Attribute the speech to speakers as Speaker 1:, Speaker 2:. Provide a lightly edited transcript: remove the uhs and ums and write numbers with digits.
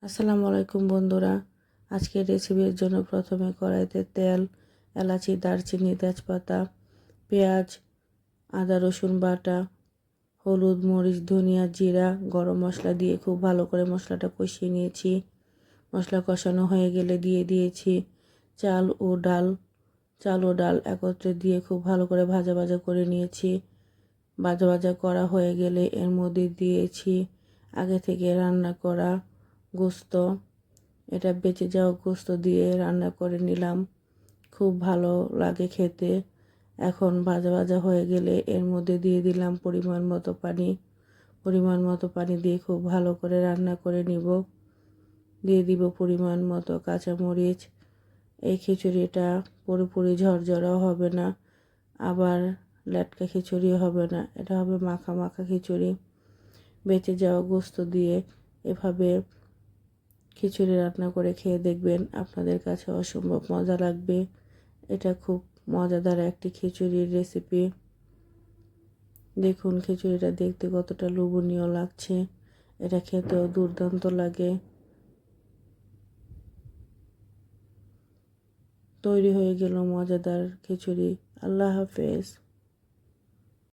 Speaker 1: আসসালামু আলাইকুম বন্ধুরা। আজকের রেসিপির জন্য প্রথমে কড়াইতে তেল, এলাচি, দারচিনি, তেজপাতা, পেঁয়াজ, আদা রসুন বাটা, হলুদ, মরিচ, ধনিয়া, জিরা, গরম মশলা দিয়ে খুব ভালো করে মশলাটা কষিয়ে নিয়েছি। মশলা কষানো হয়ে গেলে দিয়ে দিয়েছি চাল ও ডাল একত্রে দিয়ে খুব ভালো করে ভাজা ভাজা করে নিয়েছি। ভাজা ভাজা করা হয়ে গেলে এর মধ্যে দিয়েছি আগে থেকে রান্না করা গোস্ত। এটা বেঁচে যাওয়া গোস্ত দিয়ে রান্না করে নিলাম, খুব ভালো লাগে খেতে। এখন ভাজা ভাজা হয়ে গেলে এর মধ্যে দিয়ে দিলাম পরিমাণ মতো পানি দিয়ে খুব ভালো করে রান্না করে নিব। দিয়ে দিব পরিমাণ মতো কাঁচামরিচ। এই খিচুড়িটা পুরোপুরি ঝরঝরাও হবে না, আবার লেটকা খিচুড়িও হবে না, এটা হবে মাখা মাখা খিচুড়ি। বেঁচে যাওয়া গোস্ত দিয়ে এভাবে খিচুড়ি রান্না করে খেয়ে দেখবেন, আপনাদের কাছে অসম্ভব মজা লাগবে। এটা খুব মজাদার একটি খিচুড়ির রেসিপি। দেখুন খিচুড়িটা দেখতে কতটা লোভনীয় লাগছে, এটা খেতেও দুর্দান্ত লাগে। তৈরি হয়ে গেল মজাদার খিচুড়ি। আল্লাহ হাফেজ।